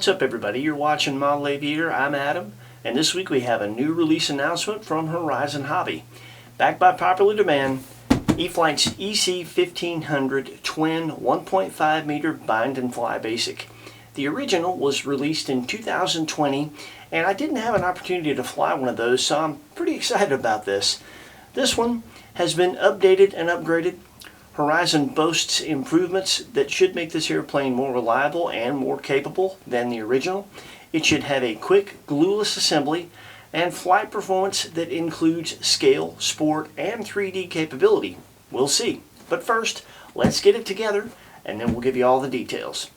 What's up everybody, you're watching Model AV8R, I'm Adam, and this week we have a new release announcement from Horizon Hobby. Backed by popular demand, E-Flite's EC-1500 twin 1.5 meter bind and fly basic. The original was released in 2020 and I didn't have an opportunity to fly one of those, so I'm pretty excited about this. This one has been updated and upgraded. Horizon boasts improvements that should make this airplane more reliable and more capable than the original. It should have a quick, glueless assembly and flight performance that includes scale, sport, and 3D capability. We'll see. But first, let's get it together and then we'll give you all the details.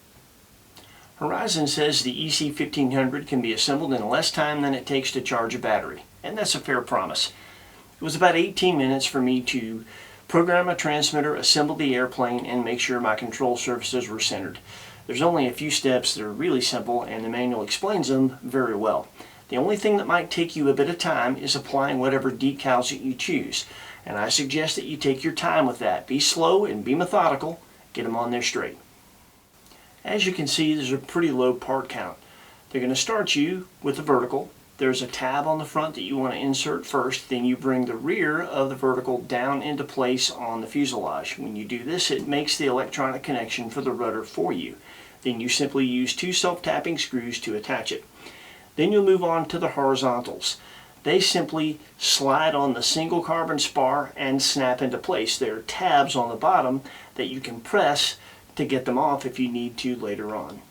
Horizon says the EC-1500 can be assembled in less time than it takes to charge a battery, and that's a fair promise. It was about 18 minutes for me to program a transmitter, assemble the airplane, and make sure my control surfaces were centered. There's only a few steps that are really simple and the manual explains them very well. The only thing that might take you a bit of time is applying whatever decals that you choose, and I suggest that you take your time with that. Be slow and be methodical. Get them on there straight. As you can see, there's a pretty low part count. They're going to start you with the vertical. There's a tab on the front that you want to insert first, then you bring the rear of the vertical down into place on the fuselage. When you do this, it makes the electronic connection for the rudder for you. Then you simply use two self-tapping screws to attach it. Then you'll move on to the horizontals. They simply slide on the single carbon spar and snap into place. There are tabs on the bottom that you can press to get them off if you need to later on.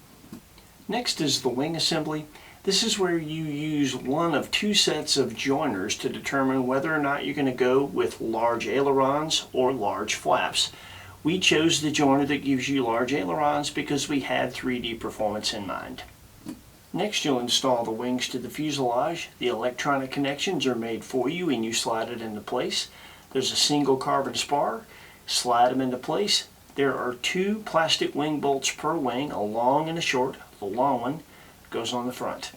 Next is the wing assembly. This is where you use one of two sets of joiners to determine whether or not you're going to go with large ailerons or large flaps. We chose the joiner that gives you large ailerons because we had 3D performance in mind. Next, you'll install the wings to the fuselage. The electronic connections are made for you and you slide it into place. There's a single carbon spar. Slide them into place. There are two plastic wing bolts per wing, a long and a short. The long one goes on the front.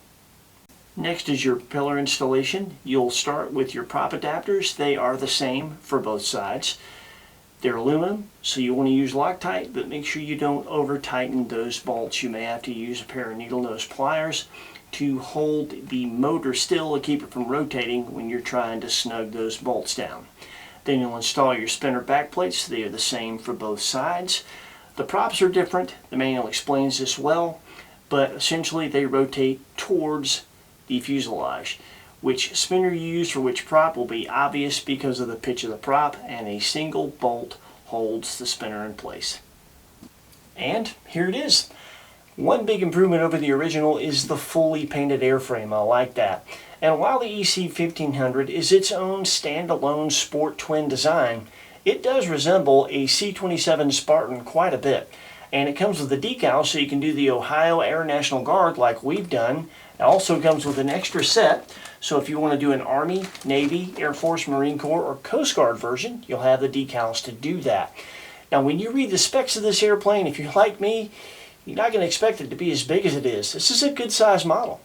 Next is your propeller installation. You'll start with your prop adapters. They are the same for both sides. They're aluminum, so you want to use Loctite, but make sure you don't over tighten those bolts. You may have to use a pair of needle nose pliers to hold the motor still to keep it from rotating when you're trying to snug those bolts down. Then you'll install your spinner back plates. They are the same for both sides. The props are different. The manual explains this well, but essentially they rotate towards the fuselage. Which spinner you use for which prop will be obvious because of the pitch of the prop, and a single bolt holds the spinner in place. And here it is. One big improvement over the original is the fully painted airframe. I like that. And while the EC-1500 is its own standalone sport twin design, it does resemble a C-27 Spartan quite a bit. And it comes with a decal so you can do the Ohio Air National Guard like we've done. It also comes with an extra set, so if you want to do an Army, Navy, Air Force, Marine Corps, or Coast Guard version, you'll have the decals to do that. Now when you read the specs of this airplane, if you're like me, you're not going to expect it to be as big as it is. This is a good size model.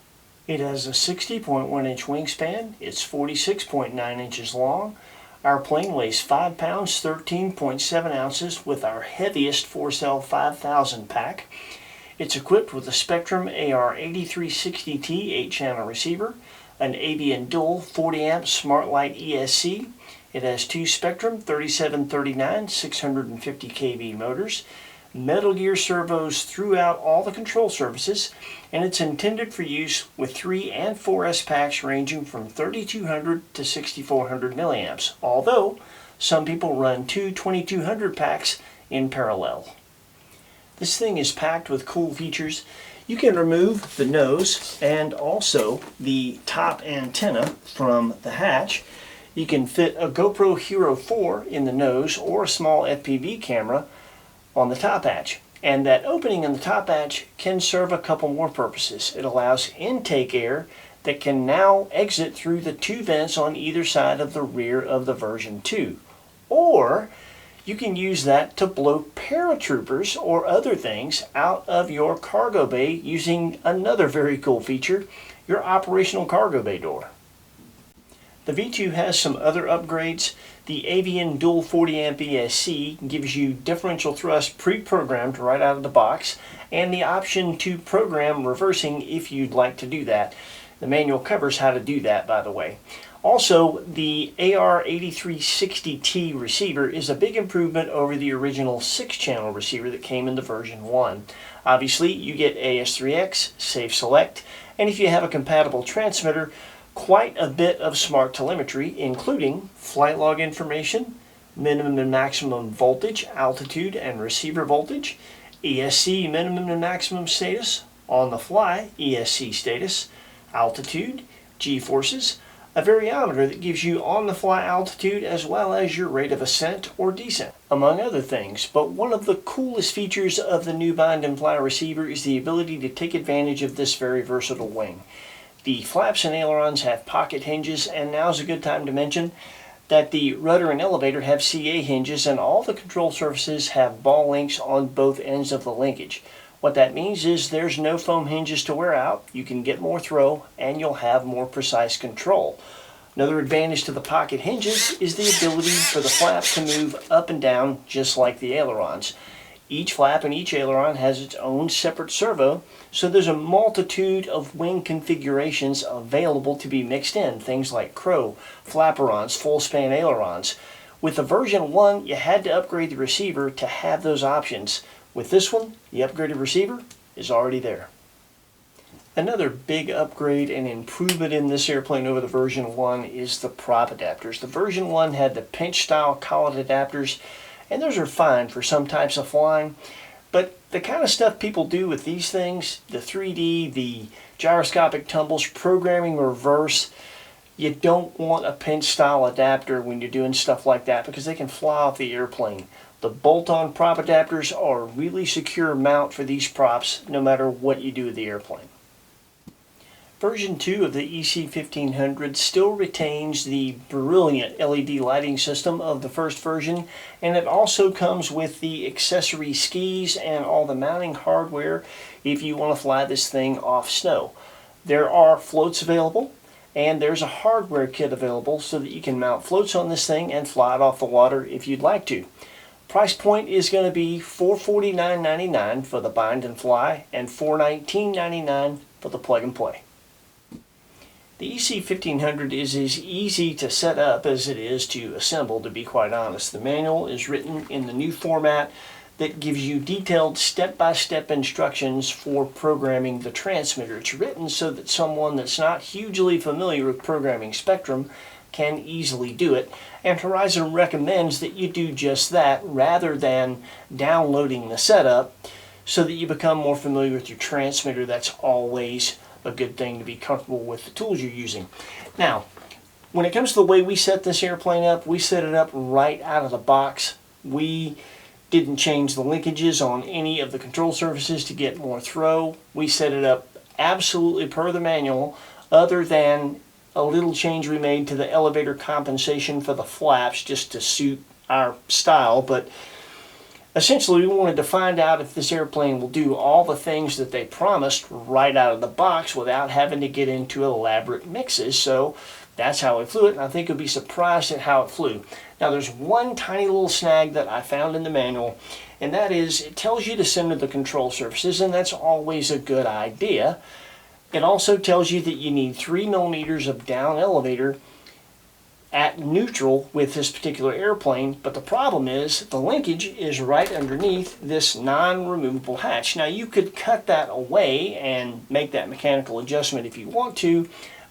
It has a 60.1 inch wingspan. It's 46.9 inches long. Our plane weighs 5 pounds, 13.7 ounces with our heaviest 4-cell 5000 pack. It's equipped with a Spectrum AR8360T 8-channel receiver, an Avian Dual 40 amp Smart Light ESC. It has two Spectrum 3739 650 kV motors, Metal Gear servos throughout all the control surfaces, and it's intended for use with 3 and 4S packs ranging from 3200 to 6400 milliamps, although some people run two 2200 packs in parallel. This thing is packed with cool features. You can remove the nose and also the top antenna from the hatch. You can fit a GoPro Hero 4 in the nose or a small FPV camera on the top hatch. And that opening in the top hatch can serve a couple more purposes. It allows intake air that can now exit through the two vents on either side of the rear of the version 2. Or you can use that to blow paratroopers or other things out of your cargo bay using another very cool feature, your operational cargo bay door. The V2 has some other upgrades. The Avian Dual 40 amp ESC gives you differential thrust pre-programmed right out of the box, and the option to program reversing if you'd like to do that. The manual covers how to do that, by the way. Also, the AR8360T receiver is a big improvement over the original 6-channel receiver that came in the version 1. Obviously, you get AS3X, Safe Select, and if you have a compatible transmitter, quite a bit of smart telemetry, including flight log information, minimum and maximum voltage, altitude, and receiver voltage, ESC minimum and maximum status, on the fly ESC status, altitude, G-forces, a variometer that gives you on-the-fly altitude as well as your rate of ascent or descent, among other things. But one of the coolest features of the new bind and fly receiver is the ability to take advantage of this very versatile wing. The flaps and ailerons have pocket hinges, and now's a good time to mention that the rudder and elevator have CA hinges, and all the control surfaces have ball links on both ends of the linkage. What that means is there's no foam hinges to wear out, you can get more throw, and you'll have more precise control. Another advantage to the pocket hinges is the ability for the flap to move up and down just like the ailerons. Each flap and each aileron has its own separate servo, so there's a multitude of wing configurations available to be mixed in, things like crow, flaperons, full span ailerons. With the version 1, you had to upgrade the receiver to have those options. With this one, the upgraded receiver is already there. Another big upgrade and improvement in this airplane over the version 1 is the prop adapters. The version 1 had the pinch style collet adapters, and those are fine for some types of flying, but the kind of stuff people do with these things, the 3D, the gyroscopic tumbles, programming reverse, you don't want a pinch style adapter when you're doing stuff like that because they can fly off the airplane. The bolt-on prop adapters are a really secure mount for these props no matter what you do with the airplane. Version 2 of the EC-1500 still retains the brilliant LED lighting system of the first version, and it also comes with the accessory skis and all the mounting hardware if you want to fly this thing off snow. There are floats available, and there's a hardware kit available so that you can mount floats on this thing and fly it off the water if you'd like to. Price point is going to be $449.99 for the bind and fly and $419.99 for the plug and play. The EC-1500 is as easy to set up as it is to assemble, to be quite honest. The manual is written in the new format that gives you detailed step-by-step instructions for programming the transmitter. It's written so that someone that's not hugely familiar with programming Spectrum can easily do it, and Horizon recommends that you do just that rather than downloading the setup so that you become more familiar with your transmitter. That's always a good thing to be comfortable with the tools you're using. Now, when it comes to the way we set this airplane up, we set it up right out of the box. We didn't change the linkages on any of the control surfaces to get more throw. We set it up absolutely per the manual, other than a little change we made to the elevator compensation for the flaps just to suit our style. But essentially, we wanted to find out if this airplane will do all the things that they promised right out of the box without having to get into elaborate mixes. So that's how we flew it, and I think you'll be surprised at how it flew. Now, there's one tiny little snag that I found in the manual, and that is it tells you to center the control surfaces, and that's always a good idea. It also tells you that you need 3 millimeters of down elevator at neutral with this particular airplane, but the problem is the linkage is right underneath this non-removable hatch. Now, you could cut that away and make that mechanical adjustment if you want to,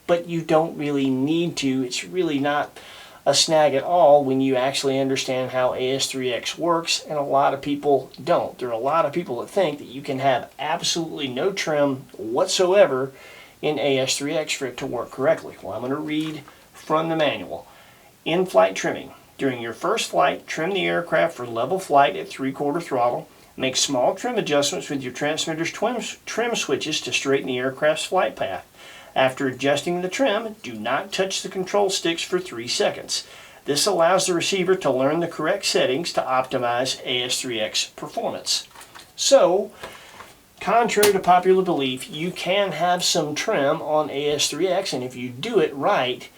but you don't really need to. It's really not a snag at all when you actually understand how AS3X works, and a lot of people don't. There are a lot of people that think that you can have absolutely no trim whatsoever in AS3X for it to work correctly. Well, I'm going to read from the manual. In-flight trimming. During your first flight, trim the aircraft for level flight at 3/4 throttle. Make small trim adjustments with your transmitter's trim switches to straighten the aircraft's flight path. After adjusting the trim, do not touch the control sticks for 3 seconds. This allows the receiver to learn the correct settings to optimize AS3X performance. So, contrary to popular belief, you can have some trim on AS3X, and if you do it right,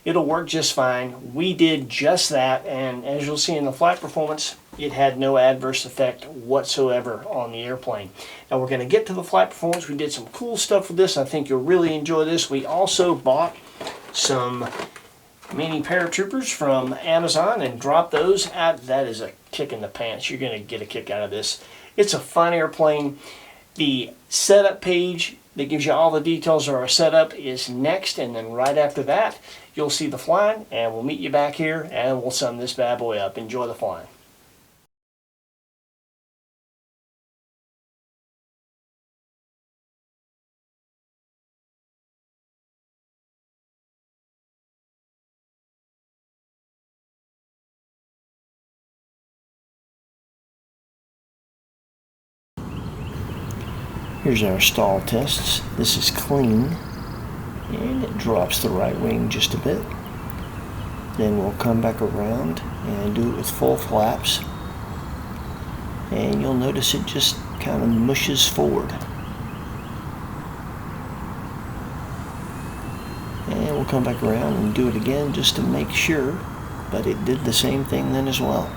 it'll work just fine. We did just that, and as you'll see in the flight performance, it had no adverse effect whatsoever on the airplane. Now we're going to get to the flight performance. We did some cool stuff with this. I think you'll really enjoy this. We also bought some mini paratroopers from Amazon and dropped those out. That is a kick in the pants. You're going to get a kick out of this. It's a fun airplane. The setup page that gives you all the details of our setup is next, and then right after that you'll see the flying, and we'll meet you back here and we'll sum this bad boy up. Enjoy the flying. Here's our stall tests. This is clean, and it drops the right wing just a bit. Then we'll come back around and do it with full flaps, and you'll notice it just kind of mushes forward. And we'll come back around and do it again just to make sure, but it did the same thing then as well.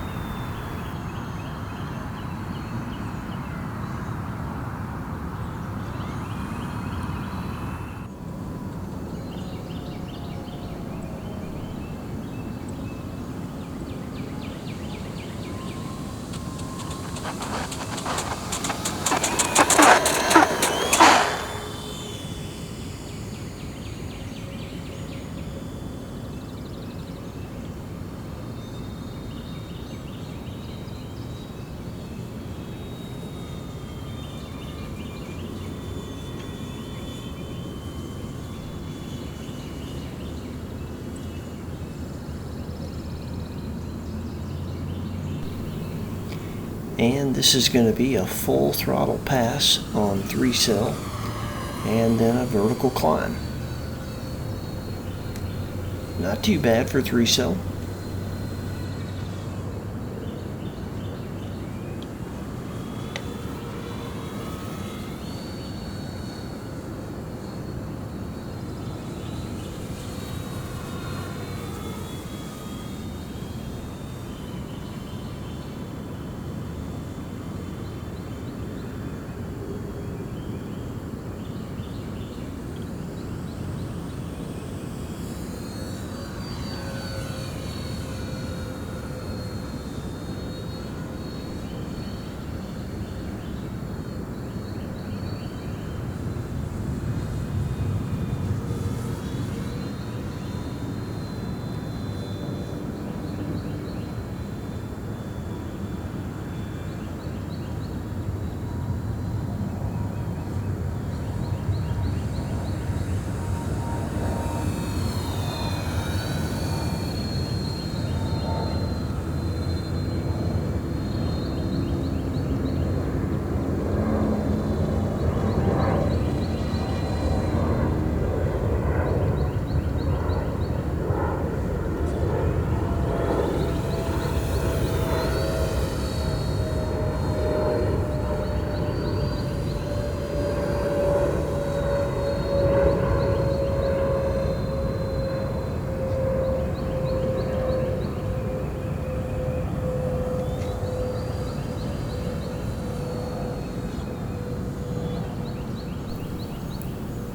And this is going to be a full throttle pass on 3-cell and then a vertical climb. Not too bad for 3-cell.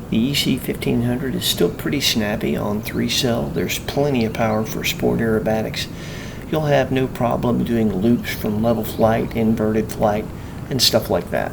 The EC-1500 is still pretty snappy on 3-cell. There's plenty of power for sport aerobatics. You'll have no problem doing loops from level flight, inverted flight, and stuff like that.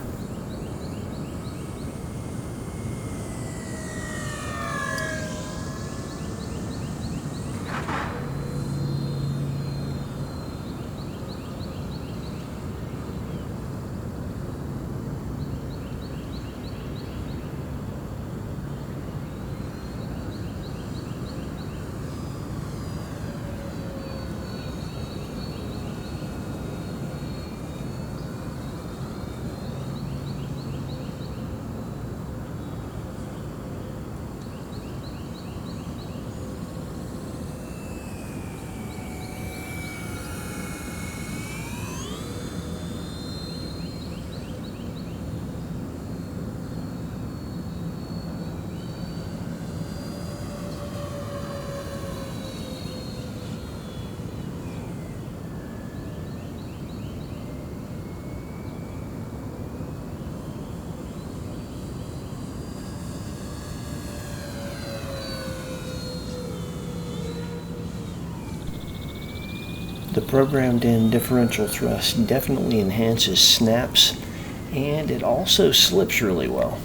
The programmed in differential thrust definitely enhances snaps, and it also slips really well.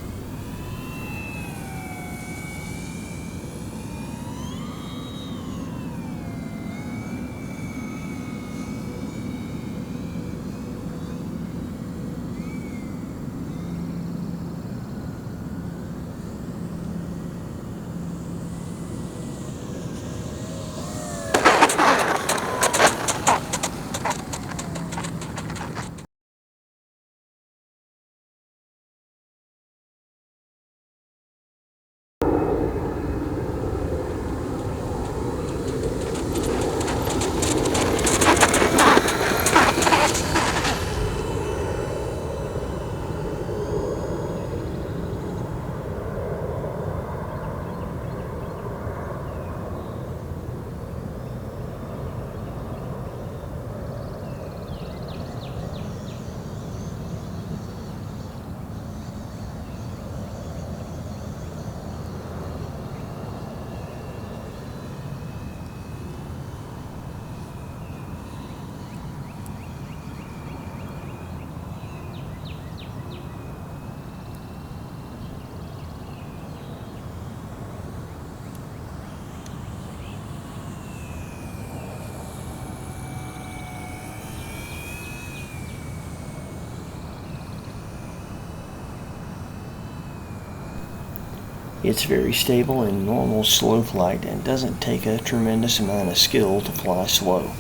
It's very stable in normal slow flight and doesn't take a tremendous amount of skill to fly slow.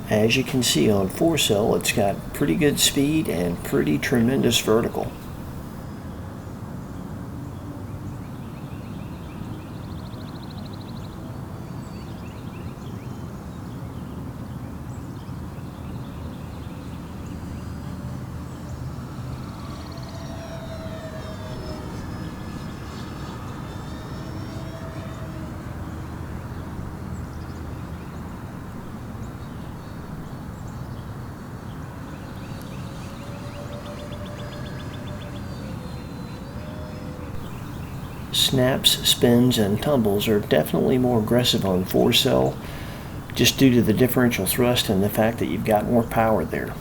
As you can see on 4-cell, it's got pretty good speed and pretty tremendous vertical. Snaps, spins, and tumbles are definitely more aggressive on 4-cell, just due to the differential thrust and the fact that you've got more power there.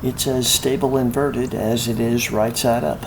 It's as stable inverted as it is right side up.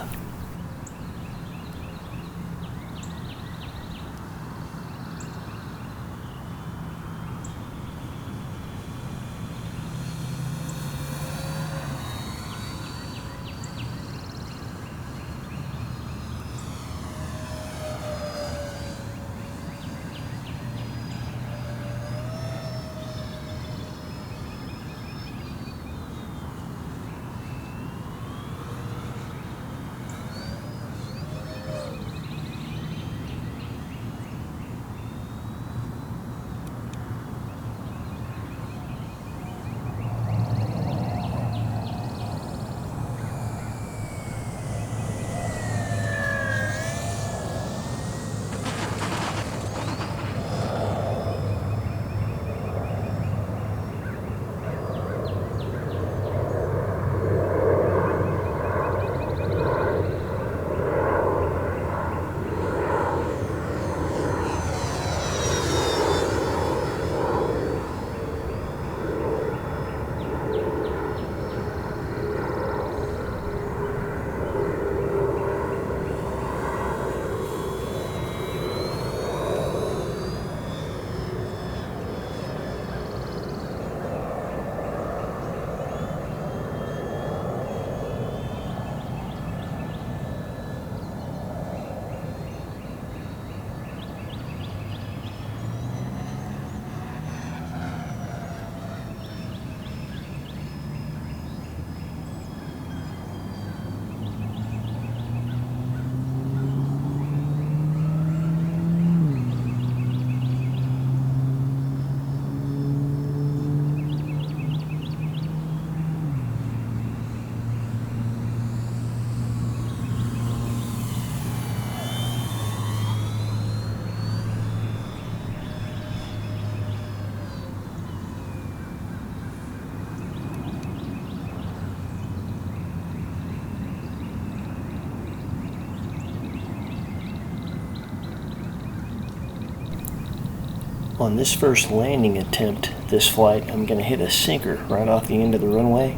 On this first landing attempt this flight, I'm going to hit a sinker right off the end of the runway.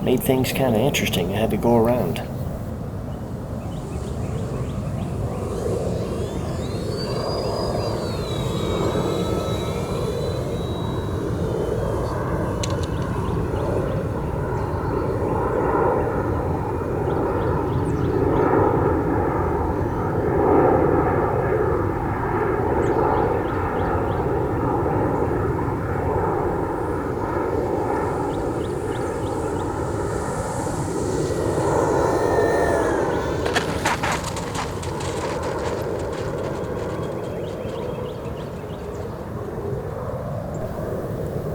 Made things kind of interesting. I had to go around.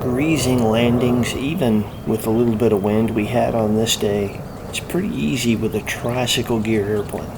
Breezing landings, even with a little bit of wind we had on this day. It's pretty easy with a tricycle gear airplane.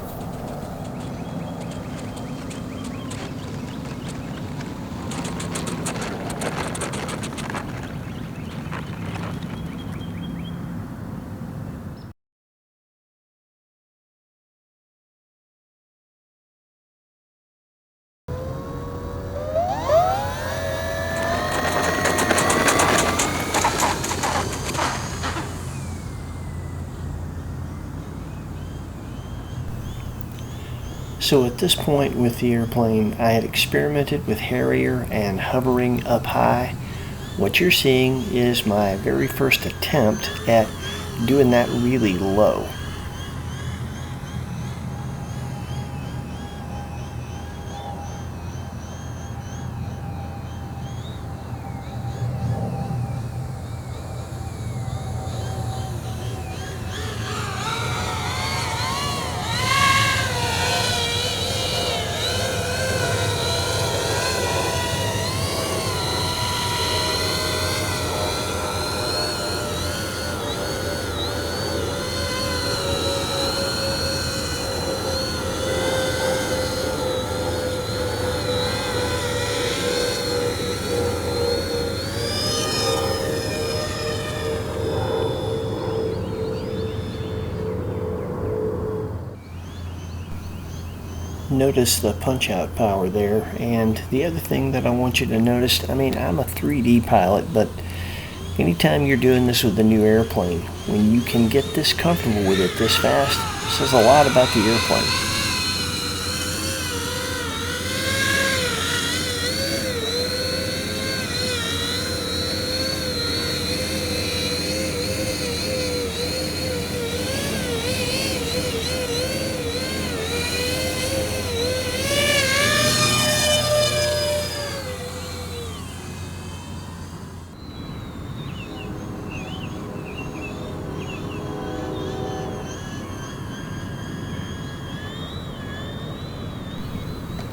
So at this point with the airplane, I had experimented with Harrier and hovering up high. What you're seeing is my very first attempt at doing that really low. Notice the punch out power there. And the other thing that I want you to notice, I'm a 3D pilot, but anytime you're doing this with a new airplane, when you can get this comfortable with it this fast, it says a lot about the airplane.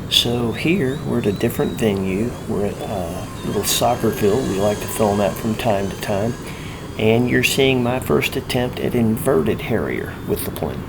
So here we're at a different venue. We're at a little soccer field. We like to film that from time to time. And you're seeing my first attempt at inverted Harrier with the plane.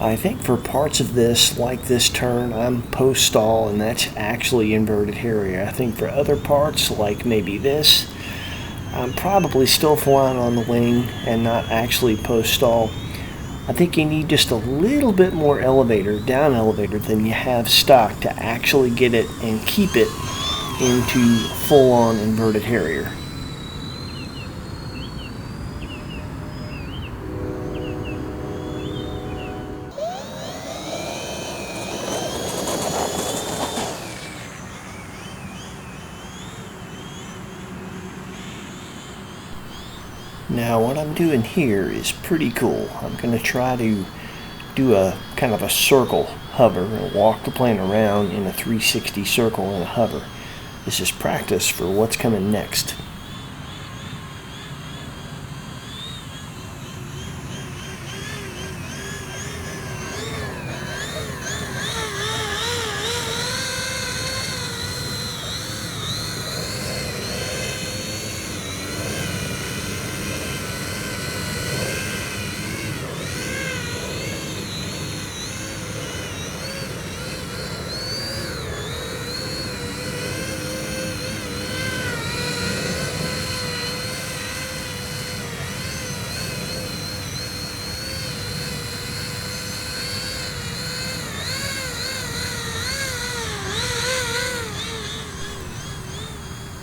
I think for parts of this, like this turn, I'm post-stall, and that's actually inverted Harrier. I think for other parts, like maybe this, I'm probably still flying on the wing and not actually post-stall. I think you need just a little bit more down elevator than you have stock to actually get it and keep it into full-on inverted Harrier. Now what I'm doing here is pretty cool. I'm going to try to do a kind of a circle hover and walk the plane around in a 360 circle in a hover. This is practice for what's coming next.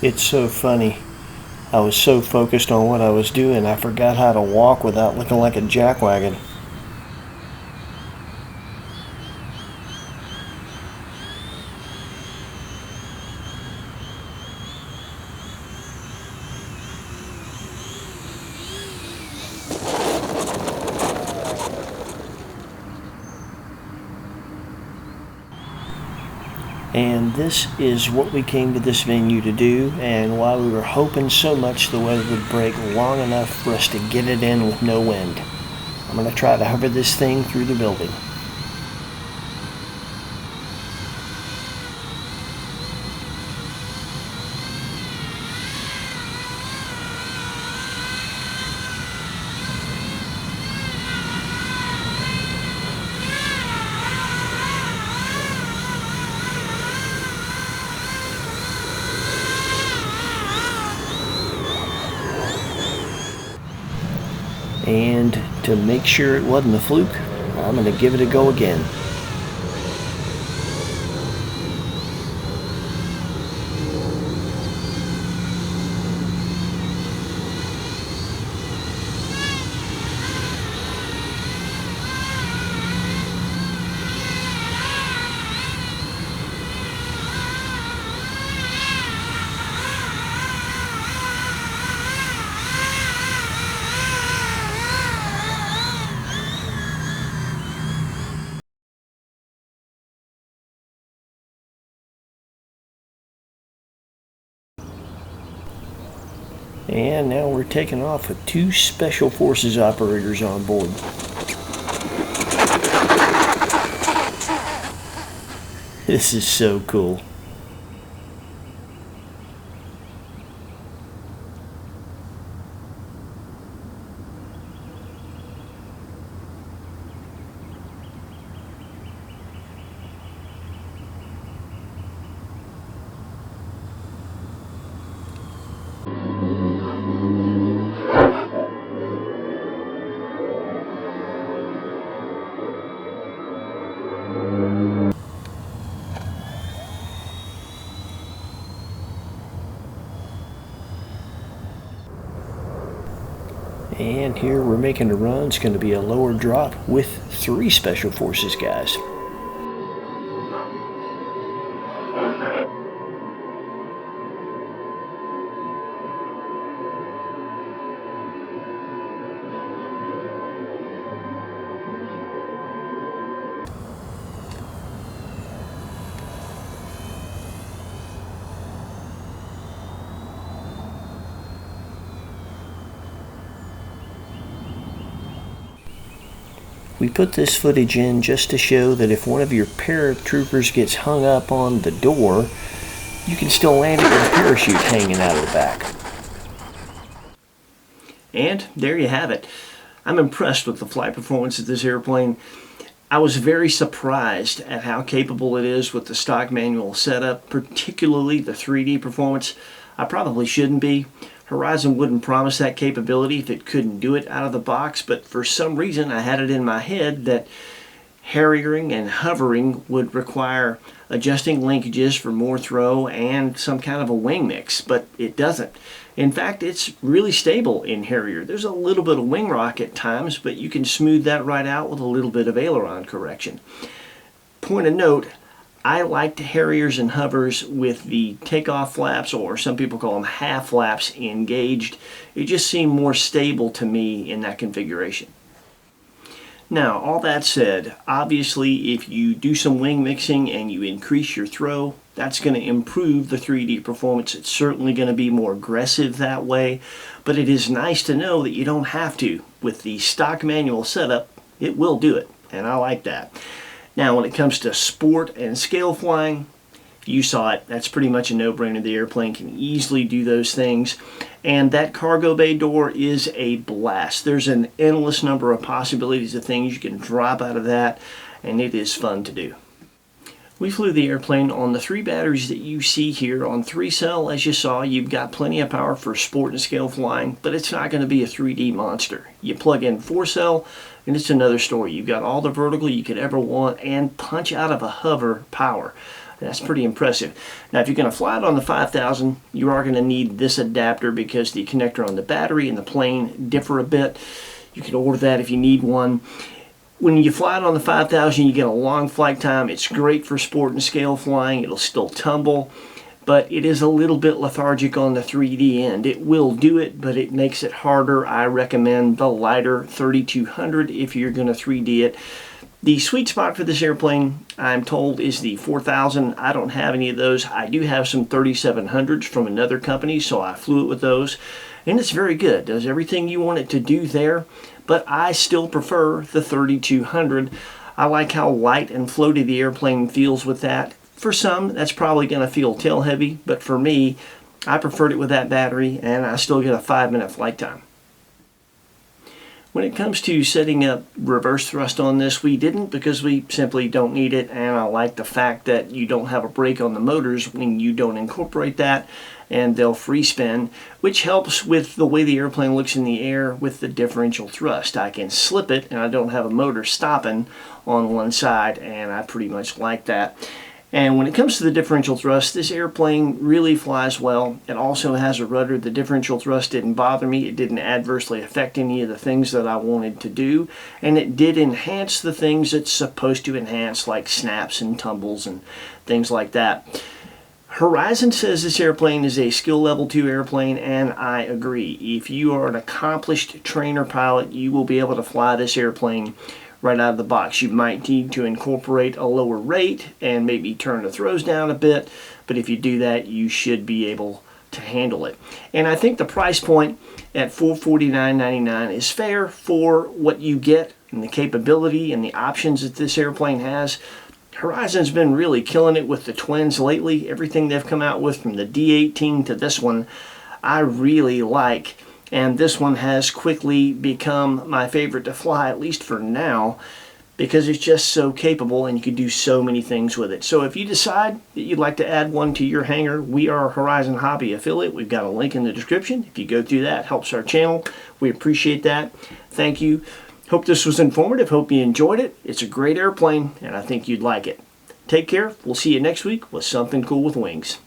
It's so funny. I was so focused on what I was doing, I forgot how to walk without looking like a jackwagon. And this is what we came to this venue to do, and while we were hoping so much the weather would break long enough for us to get it in with no wind, I'm going to try to hover this thing through the building. And to make sure it wasn't a fluke, I'm going to give it a go again. And now we're taking off with 2 Special Forces operators on board. This is so cool. And here we're making a run. It's going to be a lower drop with 3 Special Forces guys. We put this footage in just to show that if one of your paratroopers gets hung up on the door, you can still land it with a parachute hanging out of the back. And there you have it. I'm impressed with the flight performance of this airplane. I was very surprised at how capable it is with the stock manual setup, particularly the 3D performance. I probably shouldn't be. Horizon wouldn't promise that capability if it couldn't do it out of the box, but for some reason I had it in my head that harriering and hovering would require adjusting linkages for more throw and some kind of a wing mix, but it doesn't. In fact, it's really stable in Harrier. There's a little bit of wing rock at times, but you can smooth that right out with a little bit of aileron correction. Point of note, I liked Harriers and hovers with the takeoff flaps, or some people call them half flaps, engaged. It just seemed more stable to me in that configuration. Now, all that said, obviously if you do some wing mixing and you increase your throw, that's going to improve the 3D performance. It's certainly going to be more aggressive that way, but it is nice to know that you don't have to. With the stock manual setup, it will do it, and I like that. Now, when it comes to sport and scale flying, you saw it. That's pretty much a no-brainer. The airplane can easily do those things. And that cargo bay door is a blast. There's an endless number of possibilities of things you can drop out of that, and it is fun to do. We flew the airplane on the 3 batteries that you see here. On 3-cell, as you saw, you've got plenty of power for sport and scale flying, but it's not going to be a 3D monster. You plug in 4-cell, and it's another story. You've got all the vertical you could ever want and punch out of a hover power. That's pretty impressive. Now, if you're going to fly it on the 5000, you are going to need this adapter because the connector on the battery and the plane differ a bit. You can order that if you need one. When you fly it on the 5000, you get a long flight time. It's great for sport and scale flying. It'll still tumble, but it is a little bit lethargic on the 3D end. It will do it, but it makes it harder. I recommend the lighter 3200 if you're going to 3D it. The sweet spot for this airplane, I'm told, is the 4000. I don't have any of those. I do have some 3700s from another company, so I flew it with those. And it's very good. Does everything you want it to do there, but I still prefer the 3200. I like how light and floaty the airplane feels with that. For some, that's probably going to feel tail heavy, but for me, I preferred it with that battery, and I still get a 5-minute flight time. When it comes to setting up reverse thrust on this, we didn't because we simply don't need it, and I like the fact that you don't have a brake on the motors when you don't incorporate that, and they'll free spin, which helps with the way the airplane looks in the air with the differential thrust. I can slip it, and I don't have a motor stopping on one side, and I pretty much like that. And when it comes to the differential thrust, this airplane really flies well. It also has a rudder. The differential thrust didn't bother me. It didn't adversely affect any of the things that I wanted to do. And it did enhance the things it's supposed to enhance, like snaps and tumbles and things like that. Horizon says this airplane is a skill level 2 airplane, and I agree. If you are an accomplished trainer pilot, you will be able to fly this airplane right out of the box. You might need to incorporate a lower rate and maybe turn the throws down a bit, but if you do that, you should be able to handle it. And I think the price point at $449.99 is fair for what you get and the capability and the options that this airplane has. Horizon's been really killing it with the twins lately. Everything they've come out with, from the D18 to this one, I really like. And this one has quickly become my favorite to fly, at least for now, because it's just so capable and you can do so many things with it. So if you decide that you'd like to add one to your hangar, we are a Horizon Hobby affiliate. We've got a link in the description. If you go through that, it helps our channel. We appreciate that. Thank you. Hope this was informative. Hope you enjoyed it. It's a great airplane, and I think you'd like it. Take care. We'll see you next week with something cool with wings.